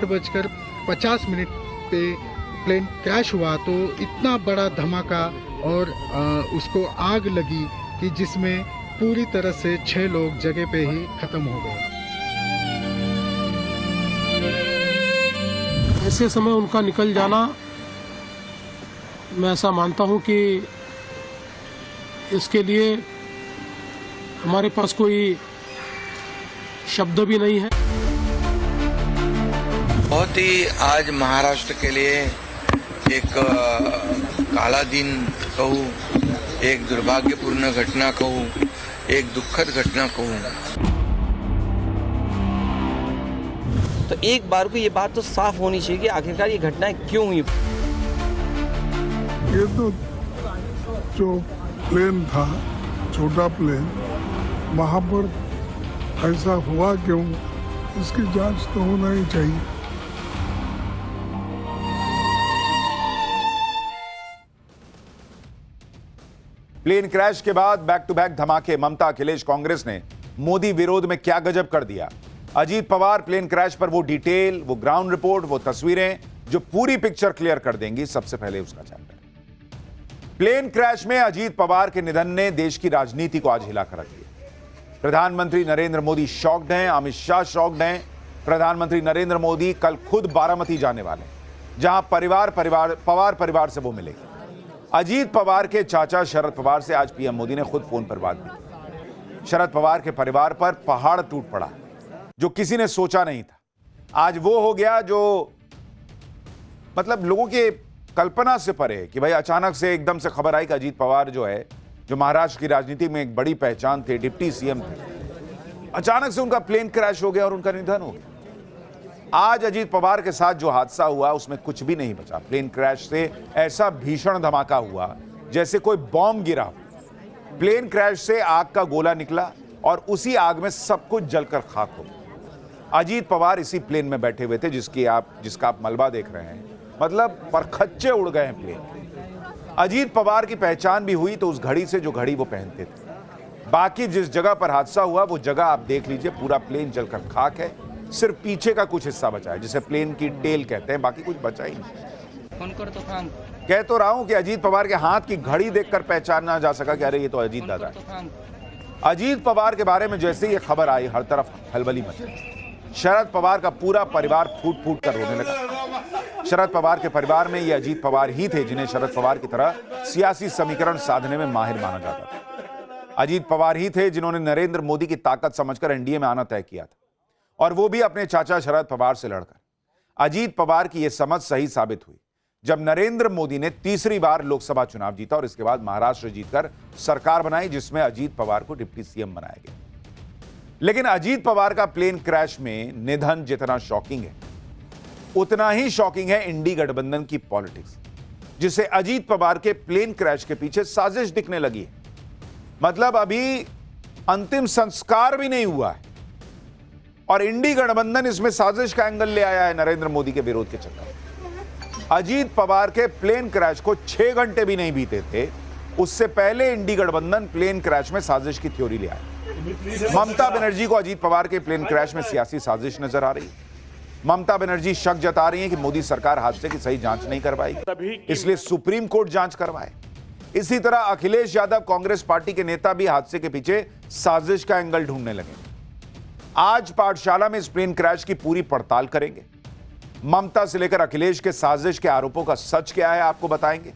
8:50 पे plane crash हुआ तो इतना बड़ा धमाका और उसको आग लगी कि जिसमें पूरी तरह से 6 लोग जगह पे ही खत्म हो गए। ऐसे समय उनका निकल जाना, मैं ऐसा मानता हूं कि इसके लिए हमारे पास कोई शब्द भी नहीं है। बहुत ही आज महाराष्ट्र के लिए एक काला दिन कहूँ, एक दुर्भाग्यपूर्ण घटना कहूँ, एक दुखद घटना कहूँ। तो एक बार को ये बात तो साफ होनी चाहिए कि आखिरकार ये घटनाएं क्यों हुई। ये तो जो प्लेन था, छोटा प्लेन, वहाँ पर ऐसा हुआ क्यों, इसकी जांच तो होना ही चाहिए। प्लेन क्रैश के बाद बैक टू बैक धमाके। ममता, अखिलेश, कांग्रेस ने मोदी विरोध में क्या गजब कर दिया। अजीत पवार प्लेन क्रैश पर वो डिटेल, वो ग्राउंड रिपोर्ट, वो तस्वीरें जो पूरी पिक्चर क्लियर कर देंगी। सबसे पहले उसका चैप्टर। प्लेन क्रैश में अजीत पवार के निधन ने देश की राजनीति को आज हिलाकर रख दिया। प्रधानमंत्री नरेंद्र मोदी शॉक्ड हैं, अमित शाह शॉक्ड हैं। प्रधानमंत्री नरेंद्र मोदी कल खुद बारामती जाने वाले हैं, जहां पवार परिवार से वो मिलेंगे। अजीत पवार के चाचा शरद पवार से आज पीएम मोदी ने खुद फोन पर बात की। शरद पवार के परिवार पर पहाड़ टूट पड़ा, जो किसी ने सोचा नहीं था। आज वो हो गया जो मतलब लोगों के कल्पना से परे है कि भाई अचानक से एकदम से खबर आई कि अजीत पवार जो है, जो महाराष्ट्र की राजनीति में एक बड़ी पहचान थे, डिप्टी सीएम थे, अचानक से उनका प्लेन क्रैश हो गया और उनका निधन हो गया। आज अजीत पवार के साथ जो हादसा हुआ उसमें कुछ भी नहीं बचा। प्लेन क्रैश से ऐसा भीषण धमाका हुआ जैसे कोई बॉम्ब गिरा। प्लेन क्रैश से आग का गोला निकला और उसी आग में सब कुछ जलकर खाक हो गया। अजीत पवार इसी प्लेन में बैठे हुए थे जिसका आप मलबा देख रहे हैं, मतलब परखच्चे उड़ गए हैं प्लेन। अजीत पवार की पहचान भी हुई तो उस घड़ी से जो घड़ी वो पहनते थे। बाकी जिस जगह पर हादसा हुआ वो जगह आप देख लीजिए, पूरा प्लेन जलकर खाक है। सिर्फ पीछे का कुछ हिस्सा बचा है, जिसे प्लेन की टेल कहते हैं, बाकी कुछ बचा ही नहीं। कह तो रहा हूं कि अजीत पवार के हाथ की घड़ी देखकर पहचाना जा सका कि अरे ये तो अजीत दादा है। अजीत पवार के बारे में जैसे ही खबर आई, हर तरफ हलबली मची। शरद पवार का पूरा परिवार फूट फूट कर रोने लगा। शरद पवार के परिवार में ये अजीत पवार ही थे जिन्हें शरद पवार की तरह सियासी समीकरण साधने में माहिर माना जाता था। अजीत पवार ही थे जिन्होंने नरेंद्र मोदी की ताकत समझकर एनडीए में आना तय किया था, और वो भी अपने चाचा शरद पवार से लड़कर। अजीत पवार की यह समझ सही साबित हुई जब नरेंद्र मोदी ने तीसरी बार लोकसभा चुनाव जीता और इसके बाद महाराष्ट्र जीतकर सरकार बनाई, जिसमें अजीत पवार को डिप्टी सीएम बनाया गया। लेकिन अजीत पवार का प्लेन क्रैश में निधन जितना शॉकिंग है, उतना ही शॉकिंग है इंडी गठबंधन की पॉलिटिक्स, जिसे अजीत पवार के प्लेन क्रैश के पीछे साजिश दिखने लगी है। मतलब अभी अंतिम संस्कार भी नहीं हुआ है और इंडी गठबंधन इसमें साजिश का एंगल ले आया है नरेंद्र मोदी के विरोध के चक्कर। अजीत पवार के प्लेन क्रैश को 6 घंटे भी नहीं बीते थे, उससे पहले इंडी गठबंधन प्लेन क्रैश में साजिश की थ्योरी ले आया। ममता बनर्जी को अजीत पवार के प्लेन क्रैश में सियासी साजिश नजर आ रही है। ममता बनर्जी शक जता रही है कि मोदी सरकार हादसे की सही जांच नहीं करवाएगी, इसलिए सुप्रीम कोर्ट जांच करवाए। इसी तरह अखिलेश यादव, कांग्रेस पार्टी के नेता, भी हादसे के पीछे साजिश का एंगल ढूंढने लगे। आज पाठशाला में इस प्लेन क्रैश की पूरी पड़ताल करेंगे। ममता से लेकर अखिलेश के साजिश के आरोपों का सच क्या है आपको बताएंगे।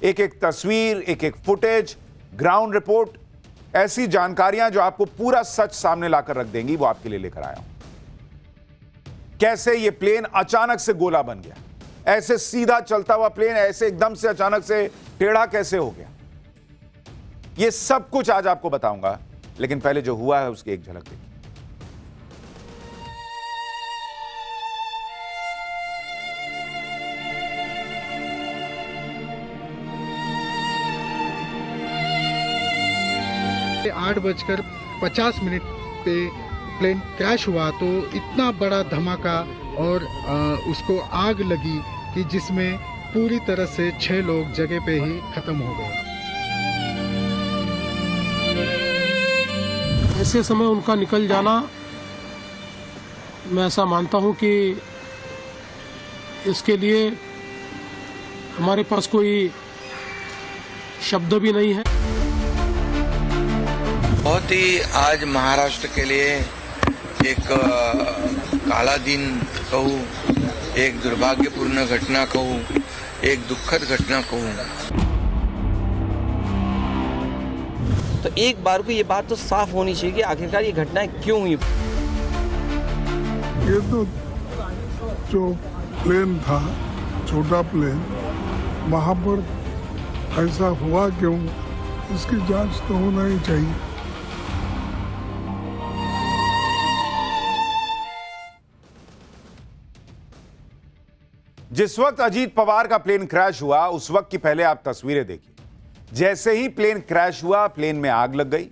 एक एक तस्वीर, एक एक फुटेज, ग्राउंड रिपोर्ट, ऐसी जानकारियां जो आपको पूरा सच सामने लाकर रख देंगी, वो आपके लिए लेकर आया हूं। कैसे ये प्लेन अचानक से गोला बन गया, ऐसे सीधा चलता हुआ प्लेन ऐसे एकदम से अचानक से टेढ़ा कैसे हो गया, ये सब कुछ आज आपको बताऊंगा। लेकिन पहले जो हुआ है उसकी एक झलक देखिए। पे 8:50 पे प्लेन क्रैश हुआ तो इतना बड़ा धमाका और उसको आग लगी कि जिसमें पूरी तरह से 6 लोग जगह पे ही खत्म हो गए। ऐसे समय उनका निकल जाना, मैं ऐसा मानता हूं कि इसके लिए हमारे पास कोई शब्द भी नहीं है। बहुत ही आज महाराष्ट्र के लिए एक काला दिन कहूँ, एक दुर्भाग्यपूर्ण घटना कहूँ, एक दुखद घटना कहूँ। तो एक बार को ये बात तो साफ होनी चाहिए कि आखिरकार ये घटना क्यों हुई। ये तो जो प्लेन था, छोटा प्लेन, वहाँ पर ऐसा हुआ क्यों, इसकी जांच तो होना ही चाहिए। जिस वक्त अजीत पवार का प्लेन क्रैश हुआ उस वक्त की पहले आप तस्वीरें देखिए। जैसे ही प्लेन क्रैश हुआ, प्लेन में आग लग गई,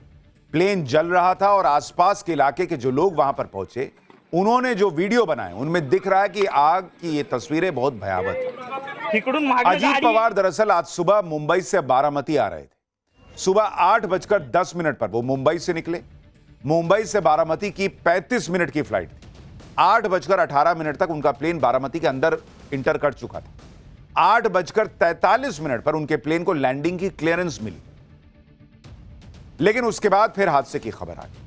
प्लेन जल रहा था और आसपास के इलाके के जो लोग वहां पर पहुंचे, उन्होंने जो वीडियो बनाए उनमें दिख रहा है कि आग की ये तस्वीरें बहुत भयावह थी। अजीत पवार दरअसल आज सुबह मुंबई से बारामती आ रहे थे। सुबह 8:10 पर वो मुंबई से निकले। मुंबई से बारामती की 35 मिनट की फ्लाइट थी। 8:18 तक उनका प्लेन बारामती के अंदर इंटर कर चुका था। 8:43 पर उनके प्लेन को लैंडिंग की क्लियरेंस मिली, लेकिन उसके बाद फिर हादसे की खबर आ गई।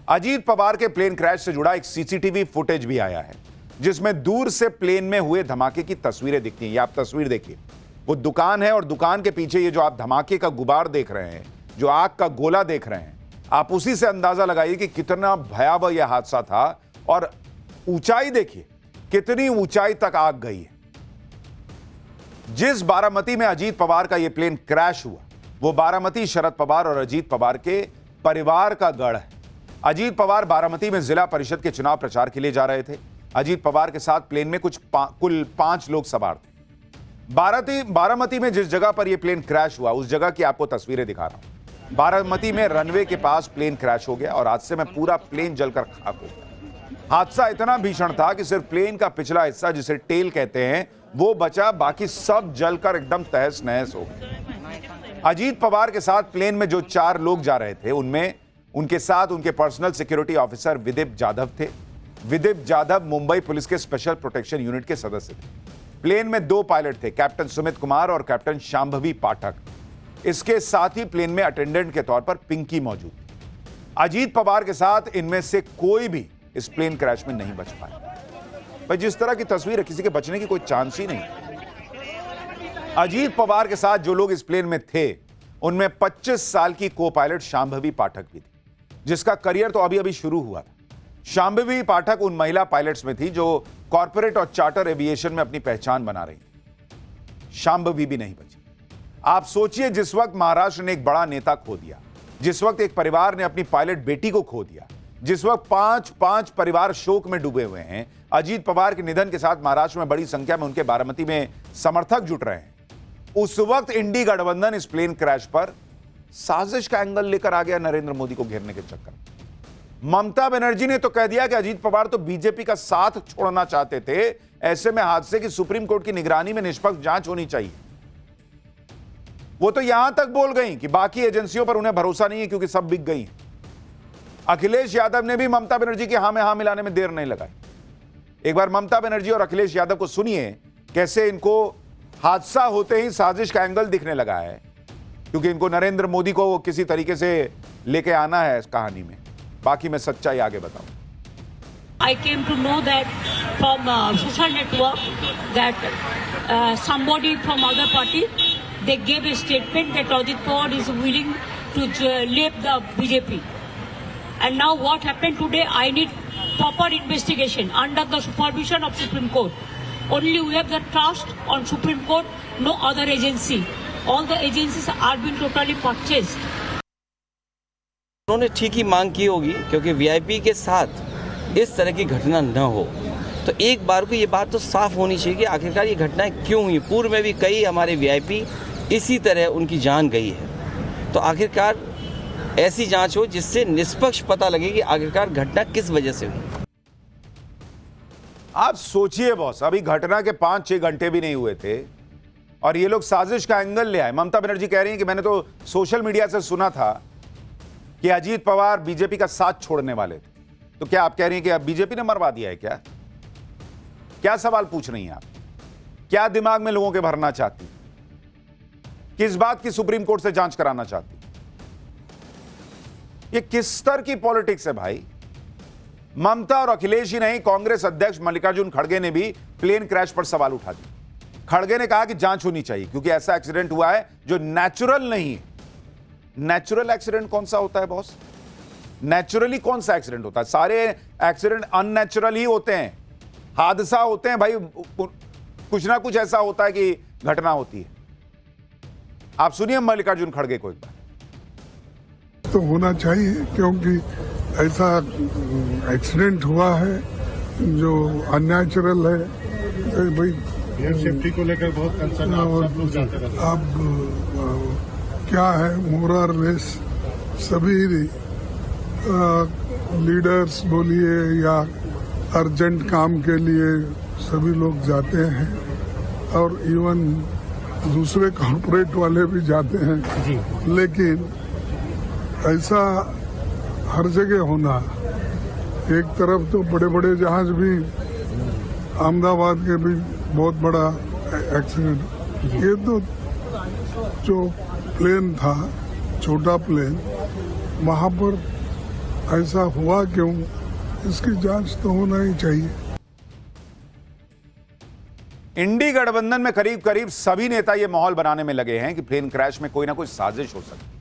अजीत पवार के प्लेन क्रैश से जुड़ा एक सीसीटीवी फुटेज भी आया है, जिसमें दूर से प्लेन में हुए धमाके की तस्वीरें दिखती हैं। ये आप तस्वीर देखिए, वो दुकान है और दुकान के पीछे ये जो आप धमाके का गुबार देख रहे हैं, जो आग का गोला देख रहे हैं, आप उसी से अंदाजा लगाइए कि कितना भयावह यह हादसा था। और ऊंचाई देखिए, कितनी ऊंचाई तक आग गई है। जिस बारामती में अजीत पवार का यह प्लेन क्रैश हुआ, वो बारामती शरद पवार और अजीत पवार के परिवार का गढ़ है। अजीत पवार बारामती में जिला परिषद के चुनाव प्रचार के लिए जा रहे थे। अजीत पवार के साथ प्लेन में कुल 5 लोग सवार थे। बारामती में जिस जगह पर यह प्लेन क्रैश हुआ, उस जगह की आपको तस्वीरें दिखा रहा हूं। बारामती में रनवे के पास प्लेन क्रैश हो गया और हादसे में पूरा प्लेन जलकर खाक हो गया। हादसा इतना भीषण था कि सिर्फ प्लेन का पिछला हिस्सा, जिसे टेल कहते हैं, वो बचा, बाकी सब जलकर एकदम तहस नहस हो गए। अजीत पवार के साथ प्लेन में जो 4 लोग जा रहे थे, उनमें उनके साथ उनके पर्सनल सिक्योरिटी ऑफिसर विदिप जाधव थे। विदिप जाधव मुंबई पुलिस के स्पेशल प्रोटेक्शन यूनिट के सदस्य थे। प्लेन में 2 पायलट थे, कैप्टन सुमित कुमार और कैप्टन शांभवी पाठक। इसके साथ ही प्लेन में अटेंडेंट के तौर पर पिंकी मौजूद थी। अजीत पवार के साथ इनमें से कोई भी इस प्लेन क्रैश में नहीं बच पाया। भाई, जिस तरह की तस्वीर है, किसी के बचने की कोई चांस ही नहीं। अजीत पवार के साथ जो लोग इस प्लेन में थे, उनमें 25 साल की को पायलट शांभवी पाठक भी थी, जिसका करियर तो अभी शुरू हुआ था। शांभवी पाठक उन महिला पायलट्स में थी जो कॉर्पोरेट और चार्टर एविएशन में अपनी पहचान बना रही थी। शांभवी भी नहीं बची। आप सोचिए, जिस वक्त महाराष्ट्र ने एक बड़ा नेता खो दिया, जिस वक्त एक परिवार ने अपनी पायलट बेटी को खो दिया, जिस वक्त 5 परिवार शोक में डूबे हुए हैं, अजीत पवार के निधन के साथ महाराष्ट्र में बड़ी संख्या में उनके बारामती में समर्थक जुट रहे हैं, उस वक्त इंडी गठबंधन इस प्लेन क्रैश पर साजिश का एंगल लेकर आ गया नरेंद्र मोदी को घेरने के चक्कर में। ममता बनर्जी ने तो कह दिया कि अजीत पवार तो बीजेपी का साथ छोड़ना चाहते थे, ऐसे में हादसे की सुप्रीम कोर्ट की निगरानी में निष्पक्ष जांच होनी चाहिए। वो तो यहां तक बोल गई कि बाकी एजेंसियों पर उन्हें भरोसा नहीं है क्योंकि सब बिक गई हैं। अखिलेश यादव ने भी ममता बनर्जी की हां में हां मिलाने में देर नहीं लगाई। एक बार ममता बनर्जी और अखिलेश यादव को सुनिए, कैसे इनको हादसा होते ही साजिश का एंगल दिखने लगा है, क्योंकि इनको नरेंद्र मोदी को किसी तरीके से लेके आना है इस कहानी में। बाकी मैं सच्चाई आगे बताऊं। I came to know that from social network that somebody from other party, they gave a statement that Ajit Pawar is willing to leave the BJP. And now what happened today, I need proper investigation under the supervision of Supreme Court. Only we have the trust on Supreme Court, no other agency. All the agencies are being totally purchased. उन्होंने ठीक ही मांग की होगी, क्योंकि VIP के साथ इस तरह की घटना न हो। तो एक बार को ये बात तो साफ होनी चाहिए कि आखिरकार ये घटनाएं क्यों हुई। पूर्व में भी कई हमारे वीआईपी इसी तरह उनकी जान गई है। तो आखिरकार ऐसी जांच हो जिससे निष्पक्ष पता लगे कि आखिरकार घटना किस वजह से हुई। आप सोचिए बॉस, अभी घटना के 5-6 घंटे भी नहीं हुए थे और ये लोग साजिश का एंगल ले आए। ममता बनर्जी कह रही हैं कि मैंने तो सोशल मीडिया से सुना था कि अजीत पवार बीजेपी का साथ छोड़ने वाले थे। तो क्या आप कह रही हैं कि अब बीजेपी ने मरवा दिया है क्या? क्या सवाल पूछ रही हैं आप? क्या दिमाग में लोगों के भरना चाहती, किस बात की सुप्रीम कोर्ट से जांच कराना चाहती? ये किस स्तर की पॉलिटिक्स है भाई? ममता और अखिलेश ही नहीं, कांग्रेस अध्यक्ष मल्लिकार्जुन खड़गे ने भी प्लेन क्रैश पर सवाल उठा दिए। खड़गे ने कहा कि जांच होनी चाहिए क्योंकि ऐसा एक्सीडेंट हुआ है जो नेचुरल नहीं है। नेचुरल एक्सीडेंट कौन सा होता है बॉस? नेचुरली कौन सा एक्सीडेंट होता है? सारे एक्सीडेंट अननेचुरल ही होते हैं, हादसा होते हैं भाई, कुछ ना कुछ ऐसा होता है कि घटना होती है। आप सुनिए मल्लिकार्जुन खड़गे को एक बार। तो होना चाहिए क्योंकि ऐसा एक्सीडेंट हुआ है जो अननेचुरल है, तो भाई एयर सेफ्टी को लेकर बहुत कंसर्न सब लोग जाते रहते हैं। अब क्या है, मोरर लेस सभी लीडर्स बोलिए या अर्जेंट काम के लिए सभी लोग जाते हैं और इवन दूसरे कॉर्पोरेट वाले भी जाते हैं जी। लेकिन ऐसा हर जगह होना, एक तरफ तो बड़े बड़े जहाज भी, अहमदाबाद के भी बहुत बड़ा एक्सीडेंट, ये तो जो प्लेन था, छोटा प्लेन, वहां पर ऐसा हुआ क्यों, इसकी जांच तो होना ही चाहिए। इंडी गठबंधन में करीब करीब सभी नेता ये माहौल बनाने में लगे हैं कि प्लेन क्रैश में कोई ना कोई साजिश हो सकती है।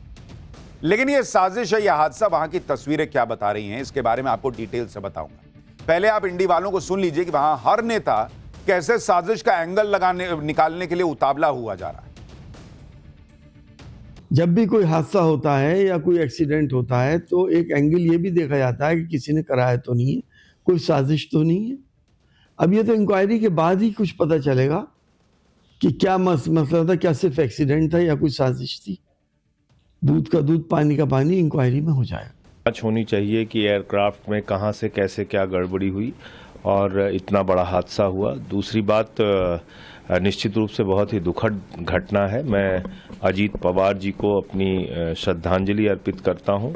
लेकिन ये साजिश है या हादसा, वहां की तस्वीरें क्या बता रही हैं, इसके बारे में आपको डिटेल से बताऊंगा। पहले आप इंडी वालों को सुन लीजिए कि वहां हर नेता कैसे साजिश का एंगल निकालने के लिए उतावला हुआ जा रहा है। जब भी कोई हादसा होता है या कोई एक्सीडेंट होता है तो एक एंगल ये भी देखा जाता है कि किसी ने कराया तो नहीं है, कोई साजिश तो नहीं है। अब ये तो इंक्वायरी के बाद ही कुछ पता चलेगा कि क्या मसला था, क्या सिर्फ एक्सीडेंट था या कोई साजिश थी। दूध का दूध, पानी का पानी, इंक्वायरी में हो जाएगा। जांच होनी चाहिए कि एयरक्राफ्ट में कहां से कैसे क्या गड़बड़ी हुई और इतना बड़ा हादसा हुआ। दूसरी बात, निश्चित रूप से बहुत ही दुखद घटना है। मैं अजीत पवार जी को अपनी श्रद्धांजलि अर्पित करता हूं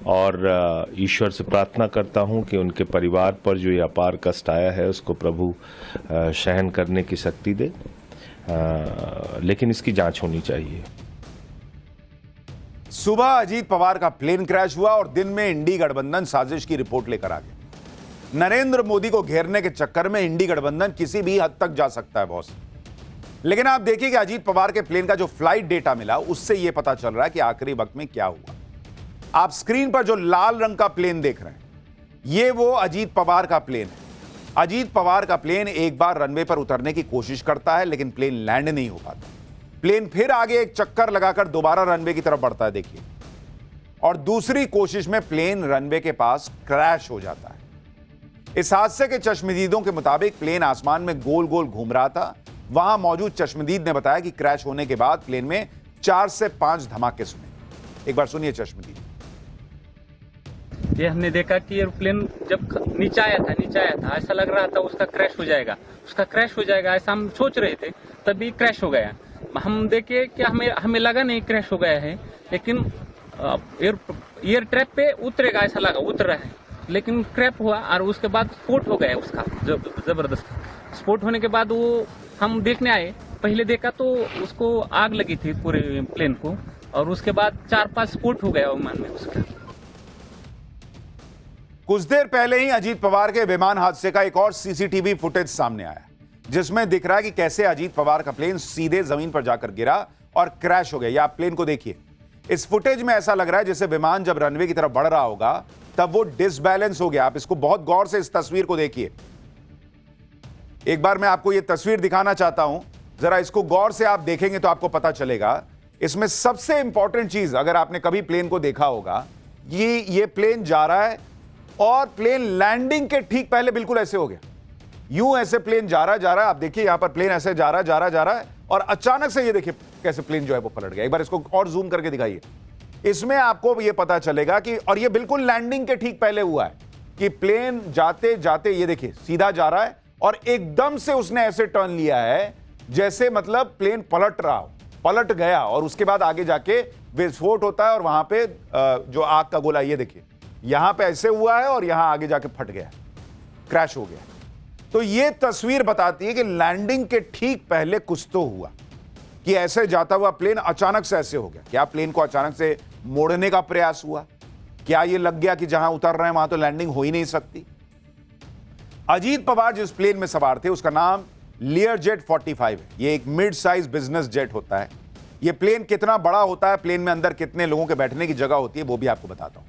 और ईश्वर से प्रार्थना करता हूं कि उनके परिवार पर जो ये अपार कष्ट आया है उसको प्रभु सहन करने की शक्ति दे, लेकिन इसकी जांच होनी चाहिए। सुबह अजीत पवार का प्लेन क्रैश हुआ और दिन में इंडी गठबंधन साजिश की रिपोर्ट लेकर आ गया। नरेंद्र मोदी को घेरने के चक्कर में इंडी गठबंधन किसी भी हद तक जा सकता है बॉस। लेकिन आप देखिए कि अजीत पवार के प्लेन का जो फ्लाइट डेटा मिला उससे यह पता चल रहा है कि आखिरी वक्त में क्या हुआ। आप स्क्रीन पर जो लाल रंग का प्लेन देख रहे हैं, यह वो अजीत पवार का प्लेन है। अजीत पवार का प्लेन एक बार रनवे पर उतरने की कोशिश करता है लेकिन प्लेन लैंड नहीं हो पाता। प्लेन फिर आगे एक चक्कर लगाकर दोबारा रनवे की तरफ बढ़ता है, देखिए, और दूसरी कोशिश में प्लेन रनवे के पास क्रैश हो जाता है। इस हादसे के चश्मदीदों के मुताबिक प्लेन आसमान में गोल गोल घूम रहा था। वहां मौजूद चश्मदीद ने बताया कि क्रैश होने के बाद प्लेन में 4 से 5 धमाके सुने। एक बार सुनिए चश्मदीद। ये हमने देखा कि एयरप्लेन जब नीचे आया था ऐसा लग रहा था उसका क्रैश हो जाएगा, ऐसा हम सोच रहे थे, तभी क्रैश हो गया। हम देखे कि हमें लगा नहीं क्रैश हो गया है, लेकिन एयर ट्रैप पे उतरेगा ऐसा लगा, उतर रहा है, लेकिन क्रैश हुआ और उसके बाद स्फोट हो गया उसका जबरदस्त। स्फोट होने के बाद वो हम देखने आए, पहले देखा तो उसको आग लगी थी पूरे प्लेन को, और उसके बाद 4-5 स्फोट हो गया विमान में उसका। कुछ देर पहले ही अजीत पवार के विमान हादसे का एक और सीसीटीवी फुटेज सामने आया, जिसमें दिख रहा है कि कैसे अजीत पवार का प्लेन सीधे जमीन पर जाकर गिरा और क्रैश हो गया। या आप प्लेन को देखिए, इस फुटेज में ऐसा लग रहा है जैसे विमान जब रनवे की तरफ बढ़ रहा होगा तब वो डिसबैलेंस हो गया। आप इसको बहुत गौर से इस तस्वीर को देखिए। एक बार मैं आपको यह तस्वीर दिखाना चाहता हूं, जरा इसको गौर से आप देखेंगे तो आपको पता चलेगा। इसमें सबसे इंपॉर्टेंट चीज, अगर आपने कभी प्लेन को देखा होगा, ये प्लेन जा रहा है और प्लेन लैंडिंग के ठीक पहले बिल्कुल ऐसे हो गया। यूं ऐसे प्लेन जा रहा है, आप देखिए यहां पर प्लेन ऐसे जा रहा है और अचानक से ये देखिए कैसे प्लेन जो है वो पलट गया। एक बार इसको और जूम करके दिखाइए। इसमें आपको ये पता चलेगा कि, और ये बिल्कुल लैंडिंग के ठीक पहले हुआ है, कि प्लेन जाते जाते ये देखिए सीधा जा रहा है और एकदम से उसने ऐसे टर्न लिया है जैसे मतलब प्लेन पलट गया और उसके बाद आगे जाके विस्फोट होता है और वहां पे जो आग का गोला, ये देखिए यहां पे ऐसे हुआ है और यहां आगे जाके फट गया, क्रैश हो गया। तो ये तस्वीर बताती है कि लैंडिंग के ठीक पहले कुछ तो हुआ, कि ऐसे जाता हुआ प्लेन अचानक से ऐसे हो गया। क्या प्लेन को अचानक से मोड़ने का प्रयास हुआ? क्या ये लग गया कि जहां उतर रहे हैं वहां तो लैंडिंग हो ही नहीं सकती? अजीत पवार जिस प्लेन में सवार थे उसका नाम लियरजेट 45 है। ये एक मिड साइज बिजनेस जेट होता है। ये प्लेन कितना बड़ा होता है, प्लेन में अंदर कितने लोगों के बैठने की जगह होती है, वो भी आपको बताता हूं।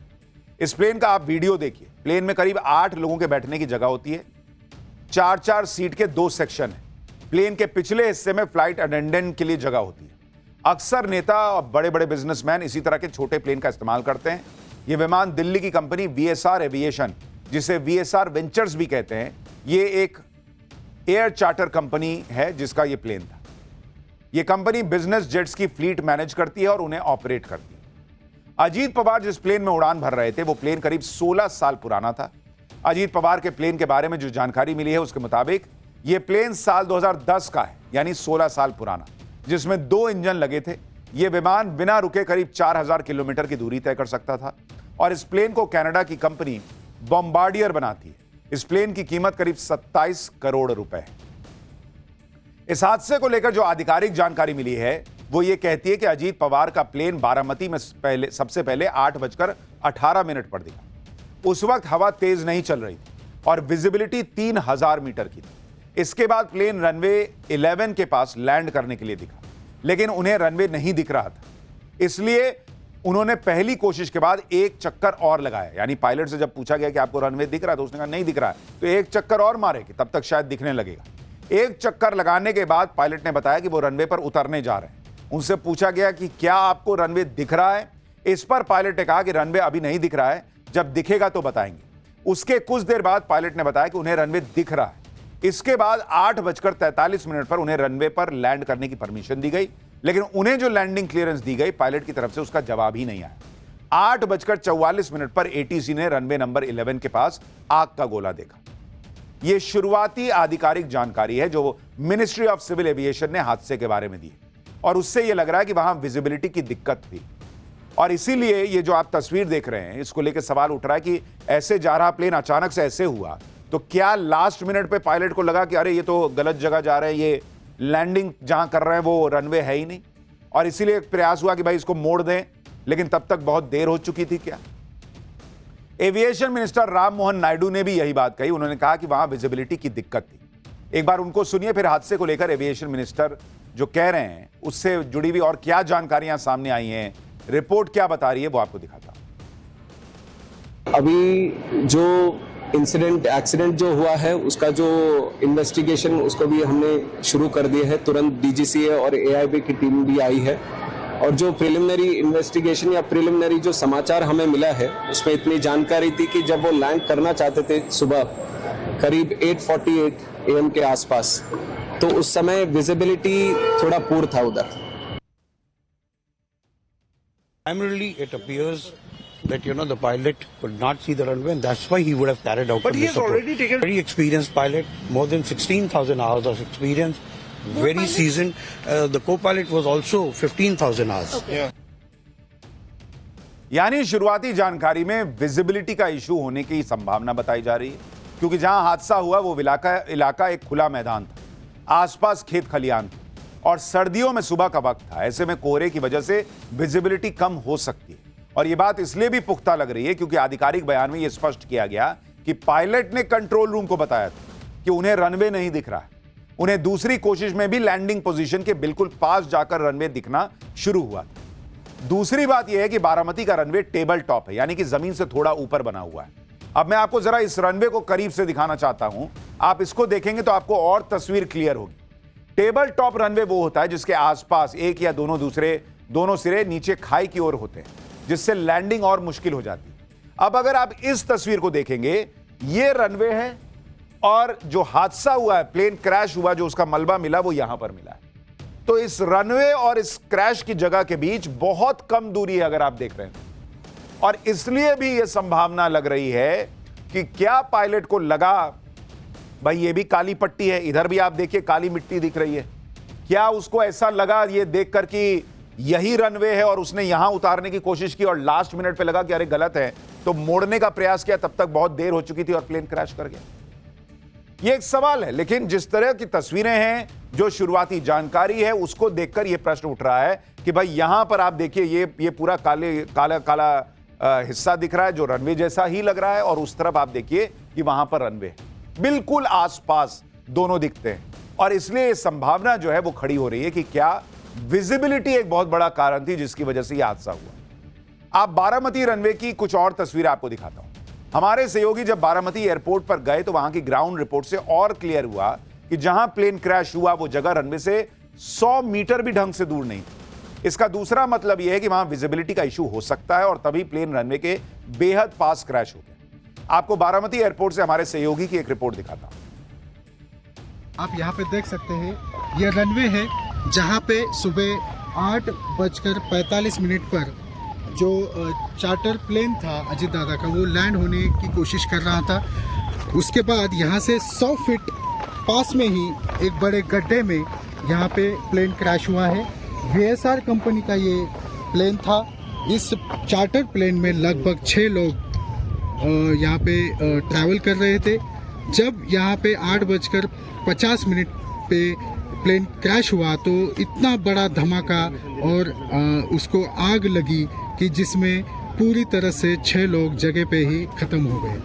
इस प्लेन का आप वीडियो देखिए। प्लेन में करीब 8 लोगों के बैठने की जगह होती है। 4-4 सीट के 2 सेक्शन है। प्लेन के पिछले हिस्से में फ्लाइट अटेंडेंट के लिए जगह होती है। अक्सर नेता और बड़े बड़े बिजनेसमैन इसी तरह के छोटे प्लेन का इस्तेमाल करते हैं। यह विमान दिल्ली की कंपनी VSR एविएशन, जिसे VSR वेंचर्स भी कहते हैं, ये एक एयर चार्टर कंपनी है जिसका ये प्लेन था। ये कंपनी बिजनेस जेट्स की फ्लीट मैनेज करती है और उन्हें ऑपरेट करती है। अजीत पवार जिस प्लेन में उड़ान भर रहे थे वो प्लेन करीब 16 साल पुराना था। अजीत पवार के प्लेन के बारे में जो जानकारी मिली है उसके मुताबिक यह प्लेन साल 2010 का है, यानी 16 साल पुराना, जिसमें 2 इंजन लगे थे। यह विमान बिना रुके करीब 4000 किलोमीटर की दूरी तय कर सकता था और इस प्लेन को कनाडा की कंपनी बॉम्बार्डियर बनाती है। इस प्लेन की कीमत करीब 27 करोड़ रुपए है। इस हादसे को लेकर जो आधिकारिक जानकारी मिली है वो ये कहती है कि अजीत पवार का प्लेन बारामती में सबसे पहले 8:18 पर दिखा। उस वक्त हवा तेज नहीं चल रही थी और विजिबिलिटी 3000 मीटर की थी। इसके बाद प्लेन रनवे 11 के पास लैंड करने के लिए दिखा, लेकिन उन्हें रनवे नहीं दिख रहा था। इसलिए उन्होंने पहली कोशिश के बाद एक चक्कर और लगाया। यानी पायलट से जब पूछा गया कि आपको रनवे दिख रहा है तो उसने कहा नहीं दिख रहा है, तो एक चक्कर और मारे कि तब तक शायद दिखने लगेगा। एक चक्कर लगाने के बाद पायलट ने बताया कि वो रनवे पर उतरने जा रहे हैं। उनसे पूछा गया कि क्या आपको रनवे दिख रहा है? इस पर पायलट ने कहा कि रनवे अभी नहीं दिख रहा है, जब दिखेगा तो बताएंगे। उसके कुछ देर बाद पायलट ने बताया कि उन्हें रनवे दिख रहा है। इसके बाद 8:43 पर उन्हें रनवे पर लैंड करने की परमिशन दी गई, लेकिन उन्हें जो लैंडिंग क्लियरेंस दी गई पायलट की तरफ से उसका जवाब ही नहीं आया। 8:44 पर ATC ने रनवे नंबर 11 के पास आग का गोला देखा। यह शुरुआती आधिकारिक जानकारी है जो मिनिस्ट्री ऑफ सिविल एविएशन ने हादसे के बारे में दी और उससे यह लग रहा है कि वहां विजिबिलिटी की दिक्कत थी और इसीलिए ये जो आप तस्वीर देख रहे हैं इसको लेकर सवाल उठ रहा है कि ऐसे जा रहा प्लेन अचानक से ऐसे हुआ तो क्या लास्ट मिनट पे पायलट को लगा कि अरे ये तो गलत जगह जा रहे हैं, ये लैंडिंग जहां कर रहे हैं वो रनवे है ही नहीं, और इसीलिए एक प्रयास हुआ कि भाई इसको मोड़ दें, लेकिन तब तक बहुत देर हो चुकी थी। क्या एविएशन मिनिस्टर राम मोहन नायडू ने भी यही बात कही। उन्होंने कहा कि वहां विजिबिलिटी की दिक्कत थी। एक बार उनको सुनिए, फिर हादसे को लेकर एविएशन मिनिस्टर जो कह रहे हैं उससे जुड़ी हुई और क्या जानकारियां सामने आई हैं, रिपोर्ट क्या बता रही है, वो आपको दिखाता हूं। अभी जो एक्सीडेंट जो हुआ है उसका जो इन्वेस्टिगेशन उसको भी हमने शुरू कर दिया है। तुरंत DGCA और AIB की टीम भी आई है और जो प्रिलिमिनरी इन्वेस्टिगेशन या प्रिलिमिनरी जो समाचार हमें मिला है उसमें इतनी जानकारी थी कि जब वो लैंड करना चाहते थे सुबह करीब 8:48 AM के आसपास, तो उस समय विजिबिलिटी थोड़ा पुअर था उधर। Primarily, it appears that the pilot could not see the runway, and that's why he would have carried out. But he has already taken. Very experienced pilot, more than 16,000 hours of experience, very seasoned. The co-pilot was also 15,000 hours. Yeah. यानी शुरुआती जानकारी में visibility का issue होने की संभावना बताई जा रही है, क्योंकि जहां हादसा हुआ वो इलाका एक खुला मैदान था, आसपास खेत खलियान थे और सर्दियों में सुबह का वक्त था। ऐसे में कोहरे की वजह से विजिबिलिटी कम हो सकती है और यह बात इसलिए भी पुख्ता लग रही है क्योंकि आधिकारिक बयान में यह स्पष्ट किया गया कि पायलट ने कंट्रोल रूम को बताया था कि उन्हें रनवे नहीं दिख रहा है। उन्हें दूसरी कोशिश में भी लैंडिंग पोजीशन के बिल्कुल पास जाकर रनवे दिखना शुरू हुआ था। दूसरी बात यह है कि बारामती का रनवे टेबल टॉप है, यानी कि जमीन से थोड़ा ऊपर बना हुआ है। अब मैं आपको जरा इस रनवे को करीब से दिखाना चाहता हूं। आप इसको देखेंगे तो आपको और तस्वीर क्लियर होगी। टेबल टॉप रनवे वो होता है जिसके आसपास एक या दोनों सिरे नीचे खाई की ओर होते हैं, जिससे लैंडिंग और मुश्किल हो जाती है। अब अगर आप इस तस्वीर को देखेंगे, ये रनवे है और जो हादसा हुआ है, प्लेन क्रैश हुआ, जो उसका मलबा मिला वो यहां पर मिला है। तो इस रनवे और इस क्रैश की जगह के बीच बहुत कम दूरी है अगर आप देख रहे हैं, और इसलिए भी यह संभावना लग रही है कि क्या पायलट को लगा, भाई ये भी काली पट्टी है, इधर भी आप देखिए काली मिट्टी दिख रही है, क्या उसको ऐसा लगा ये देखकर कि यही रनवे है और उसने यहां उतारने की कोशिश की और लास्ट मिनट पे लगा कि अरे गलत है, तो मोड़ने का प्रयास किया, तब तक बहुत देर हो चुकी थी और प्लेन क्रैश कर गया। ये एक सवाल है, लेकिन जिस तरह की तस्वीरें हैं, जो शुरुआती जानकारी है, उसको देखकर यह प्रश्न उठ रहा है कि भाई यहां पर आप देखिए ये पूरा काला हिस्सा दिख रहा है जो रनवे जैसा ही लग रहा है, और उस तरफ आप देखिए कि वहां पर रनवे है, बिल्कुल आसपास दोनों दिखते हैं। और इसलिए ये संभावना जो है वो खड़ी हो रही है कि क्या विजिबिलिटी एक बहुत बड़ा कारण थी जिसकी वजह से यह हादसा हुआ। आप बारामती रनवे की कुछ और तस्वीरें आपको दिखाता हूं। हमारे सहयोगी जब बारामती एयरपोर्ट पर गए तो वहां की ग्राउंड रिपोर्ट से और क्लियर हुआ कि जहां प्लेन क्रैश हुआ वो जगह रनवे से 100 मीटर भी ढंग से दूर नहीं थी। इसका दूसरा मतलब यह है कि वहां विजिबिलिटी का इशू हो सकता है और तभी प्लेन रनवे के बेहद पास क्रैश हो गया। आपको बारामती एयरपोर्ट से हमारे सहयोगी की एक रिपोर्ट दिखाता हूं। आप यहाँ पे देख सकते हैं, यह रनवे है जहाँ पे सुबह 8:45 पर जो चार्टर प्लेन था अजीत दादा का, वो लैंड होने की कोशिश कर रहा था। उसके बाद यहाँ से 100 फीट पास में ही एक बड़े गड्ढे में यहाँ पे प्लेन क्रैश हुआ है। VSR कंपनी का ये प्लेन था। इस चार्टर प्लेन में लगभग 6 लोग यहाँ पे ट्रैवल कर रहे थे। जब यहाँ पे 8:50 पे प्लेन क्रैश हुआ तो इतना बड़ा धमाका और उसको आग लगी कि जिसमें पूरी तरह से 6 लोग जगह पे ही खत्म हो गए।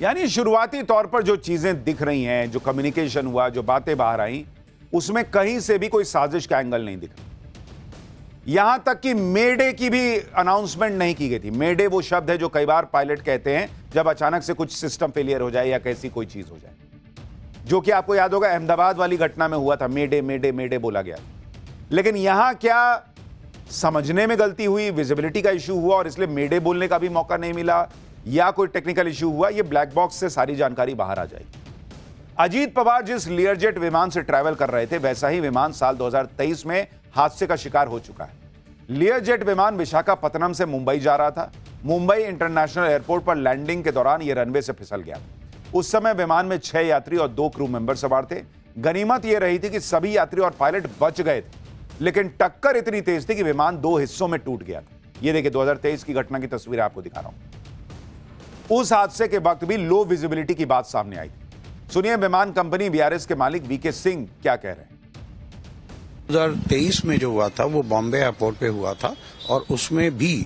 यानी शुरुआती तौर पर जो चीजें दिख रही हैं, जो कम्युनिकेशन हुआ, जो बातें बाहर आई, उसमें कहीं से भी कोई साजिश का एंगल नहीं दिख रहा। यहां तक कि मेडे की भी अनाउंसमेंट नहीं की गई थी। मेडे वो शब्द है जो कई बार पायलट कहते हैं जब अचानक से कुछ सिस्टम फेलियर हो जाए या कैसी कोई चीज हो जाए, जो कि आपको याद होगा अहमदाबाद वाली घटना में हुआ था। मेडे मेडे मेडे बोला गया। लेकिन यहां क्या समझने में गलती हुई, विजिबिलिटी का इशू हुआ और इसलिए मेडे बोलने का भी मौका नहीं मिला, या कोई टेक्निकल इशू हुआ, ये ब्लैक बॉक्स से सारी जानकारी बाहर आ जाएगी। अजीत पवार जिस लियरजेट विमान से ट्रैवल कर रहे थे वैसा ही विमान साल 2023 में हादसे का शिकार हो चुका है। लियरजेट विमान विशाखापत्तनम से मुंबई जा रहा था। मुंबई इंटरनेशनल एयरपोर्ट पर लैंडिंग के दौरान यह रनवे से फिसल गया। उस समय विमान में 6 यात्री और 2 क्रू मेंबर सवार थे। गनीमत यह रही थी कि सभी यात्री और पायलट बच गए थे, लेकिन टक्कर इतनी तेज थी कि विमान 2 हिस्सों में टूट गया था। यह देखिए 2023 की घटना की तस्वीर आपको दिखा रहा हूं। उस हादसे के वक्त भी लो विजिबिलिटी की बात सामने आई थी। सुनिए विमान कंपनी VRS के मालिक VK सिंह क्या कह रहे हैं। 2023 में जो हुआ था वो बॉम्बे एयरपोर्ट पे हुआ था और उसमें भी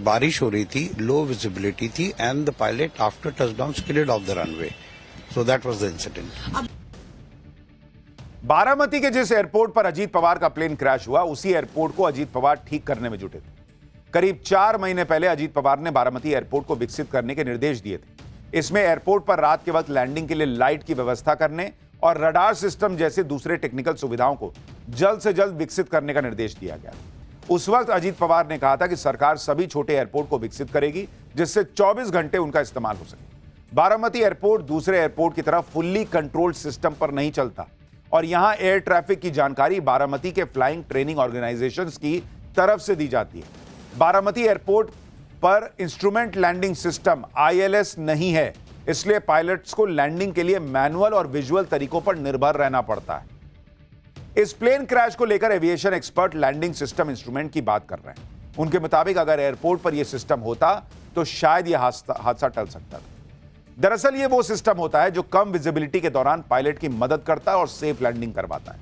बारिश हो रही थी, लो विजिबिलिटी थी and the pilot after touchdown skidded off the runway, so that was the incident. Baramati के जिस एयरपोर्ट पर अजीत पवार का प्लेन क्रैश हुआ उसी एयरपोर्ट को अजीत पवार ठीक करने में जुटे थे। करीब 4 महीने पहले अजीत पवार ने बारामती एयरपोर्ट को विकसित करने के निर्देश दिए थे। इसमें एयरपोर्ट पर रात के वक्त लैंडिंग के लिए लाइट की व्यवस्था करने और रडार सिस्टम जैसे दूसरे टेक्निकल सुविधाओं को जल्द से जल्द विकसित करने का निर्देश दिया गया। उस वक्त अजीत पवार ने कहा था कि सरकार सभी छोटे एयरपोर्ट को विकसित करेगी जिससे 24 घंटे उनका इस्तेमाल हो सके। बारामती एयरपोर्ट दूसरे एयरपोर्ट की तरह फुल्ली कंट्रोल्ड सिस्टम पर नहीं चलता और यहां एयर ट्रैफिक की जानकारी बारामती के फ्लाइंग ट्रेनिंग ऑर्गेनाइजेशंस की तरफ से दी जाती है। बारामती एयरपोर्ट पर इंस्ट्रूमेंट लैंडिंग सिस्टम ILS नहीं है, इसलिए पायलट्स को लैंडिंग के लिए मैनुअल और विजुअल तरीकों पर निर्भर रहना पड़ता है। इस प्लेन क्रैश को लेकर aviation expert landing system instrument की बात कर रहे हैं। उनके मुताबिक अगर एयरपोर्ट पर यह सिस्टम होता तो शायद यह हादसा टल सकता था। दरअसल यह वो सिस्टम होता है जो कम विजिबिलिटी के दौरान पायलट की मदद करता है और सेफ लैंडिंग करवाता है।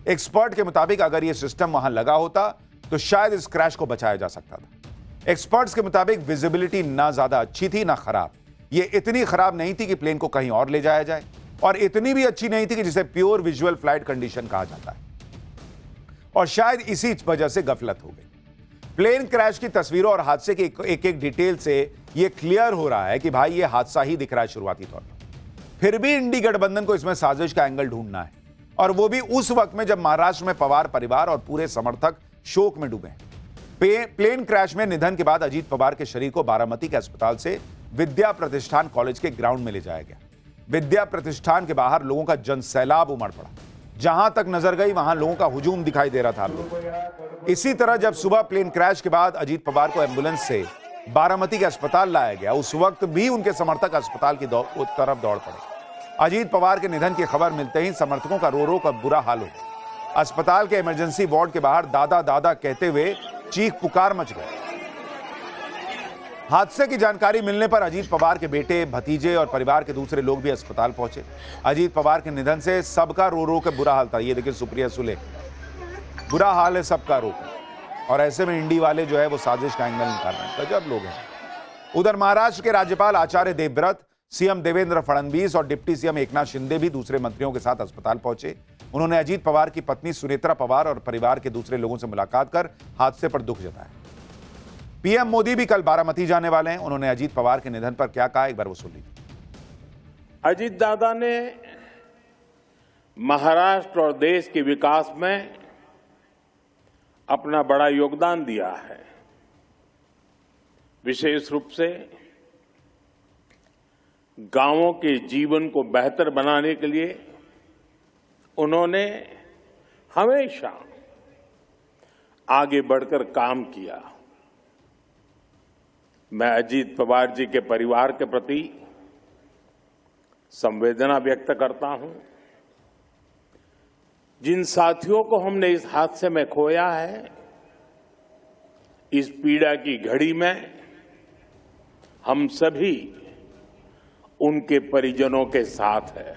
एक्सपर्ट के मुताबिक अगर यह सिस्टम वहां लगा होता तो शायद इस क्रैश को बचाया जा सकता था। एक्सपर्ट्स के मुताबिक विजिबिलिटी ना ज्यादा अच्छी थी ना खराब। यह इतनी खराब नहीं थी कि प्लेन को कहीं और ले जाया जाए और इतनी भी अच्छी नहीं थी कि जिसे प्योर विजुअल फ्लाइट कंडीशन कहा जाता है, और शायद इसी वजह से गफलत हो गई। प्लेन क्रैश की तस्वीरों और हादसे की एक एक डिटेल से यह क्लियर हो रहा है कि भाई यह हादसा ही दिख रहा है शुरुआती तौर पर। फिर भी इंडी गठबंधन को इसमें साजिश का एंगल ढूंढना है, और वो भी उस वक्त में जब महाराष्ट्र में पवार परिवार और पूरे समर्थक शोक में डूबे। प्लेन क्रैश में निधन के बाद अजीत पवार के शरीर को बारामती के अस्पताल से विद्या प्रतिष्ठान कॉलेज के ग्राउंड में ले जाया गया। विद्या प्रतिष्ठान के बाहर लोगों का जनसैलाब उमड़ पड़ा। जहां तक नजर गई वहां लोगों का हुजूम दिखाई दे रहा था। इसी तरह जब सुबह प्लेन क्रैश के बाद अजीत पवार को एम्बुलेंस से बारामती के अस्पताल लाया गया, उस वक्त भी उनके समर्थक अस्पताल की तरफ दौड़ पड़े। अजीत पवार के निधन की खबर मिलते ही समर्थकों का रो रो कर बुरा हाल हो गया। अस्पताल के इमरजेंसी वार्ड के बाहर दादा दादा कहते हुए चीख पुकार मच गई। हादसे की जानकारी मिलने पर अजीत पवार के बेटे, भतीजे और परिवार के दूसरे लोग भी अस्पताल पहुंचे। अजीत पवार के निधन से सबका रो रो के बुरा हाल था। ये देखिए सुप्रिया सुले, बुरा हाल है सबका रो के। और ऐसे में इंडी वाले जो है वो साजिश का एंगल निकाल रहे हैं। गजब लोग हैं। उधर महाराष्ट्र के राज्यपाल आचार्य देवव्रत, सीएम देवेंद्र फडणवीस और डिप्टी सीएम एकनाथ शिंदे भी दूसरे मंत्रियों के साथ अस्पताल पहुंचे। उन्होंने अजीत पवार की पत्नी सुनेत्रा पवार और परिवार के दूसरे लोगों से मुलाकात कर हादसे पर दुख जताया। पीएम मोदी भी कल बारामती जाने वाले हैं। उन्होंने अजीत पवार के निधन पर क्या कहा, एक बार वो सुन लीजिए। अजीत दादा ने महाराष्ट्र और देश के विकास में अपना बड़ा योगदान दिया है। विशेष रूप से गांवों के जीवन को बेहतर बनाने के लिए उन्होंने हमेशा आगे बढ़कर काम किया। मैं अजीत पवार जी के परिवार के प्रति संवेदना व्यक्त करता हूं। जिन साथियों को हमने इस हादसे में खोया है, इस पीड़ा की घड़ी में हम सभी उनके परिजनों के साथ हैं।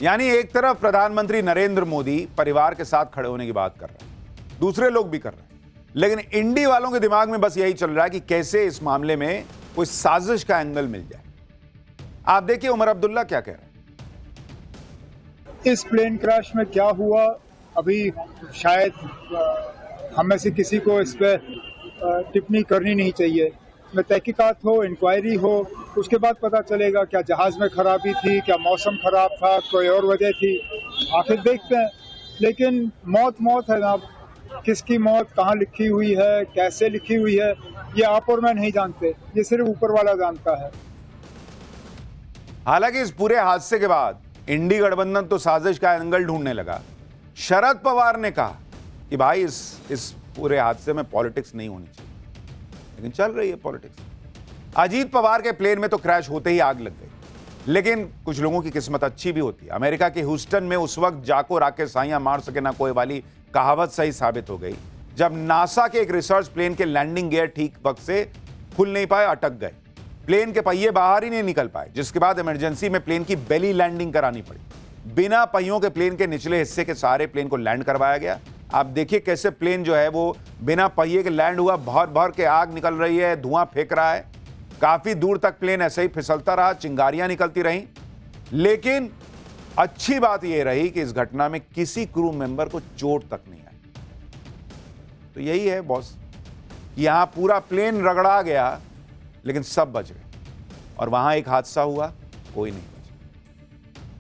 यानी एक तरफ प्रधानमंत्री नरेंद्र मोदी परिवार के साथ खड़े होने की बात कर रहे हैं, दूसरे लोग भी कर रहे हैं, लेकिन इंडी वालों के दिमाग में बस यही चल रहा है कि कैसे इस मामले में कोई साजिश का एंगल मिल जाए। आप देखिए उमर अब्दुल्ला क्या कह रहे हैं। इस प्लेन क्रैश में क्या हुआ, अभी शायद हम में से किसी को इस पे टिप्पणी करनी नहीं चाहिए। में तहकीकात हो, इंक्वायरी हो, उसके बाद पता चलेगा क्या जहाज में खराबी थी, क्या मौसम खराब था, कोई और वजह थी, आखिर देखते हैं। लेकिन मौत है ना, किसकी मौत कहाँ लिखी हुई है, कैसे लिखी हुई है, ये आप और मैं नहीं जानते, ये सिर्फ ऊपर वाला जानता है। हालांकि इस पूरे हादसे के बाद इंडी गठबंधन तो साजिश का एंगल ढूंढने लगा। शरद पवार ने कहा कि भाई इस पूरे हादसे में पॉलिटिक्स नहीं होनी चाहिए, लेकिन चल रही है पॉलिटिक्स। अजीत पवार के प्लेन में तो क्रैश होते ही आग लग गई, लेकिन कुछ लोगों की किस्मत अच्छी भी होती है। अमेरिका के ह्यूस्टन में उस वक्त जाको राके साइयां मार सके ना कोई वाली कहावत सही साबित हो गई, जब नासा के एक रिसर्च प्लेन के लैंडिंग गियर ठीक वक्त से खुल नहीं पाए, अटक गए। प्लेन के पहिए बाहर ही नहीं निकल पाए, जिसके बाद इमरजेंसी में प्लेन की बेली लैंडिंग करानी पड़ी। बिना पहियों के प्लेन के निचले हिस्से के सारे प्लेन को लैंड करवाया गया। आप देखिए कैसे प्लेन जो है वो बिना पहिए के लैंड हुआ, भर के आग निकल रही है, धुआं फेंक रहा है। काफी दूर तक प्लेन ऐसे ही फिसलता रहा, चिंगारियां निकलती रहीं। लेकिन अच्छी बात यह रही कि इस घटना में किसी क्रू मेंबर को चोट तक नहीं आई। तो यही है बॉस, यहां पूरा प्लेन रगड़ा गया लेकिन सब बच गए, और वहां एक हादसा हुआ, कोई नहीं।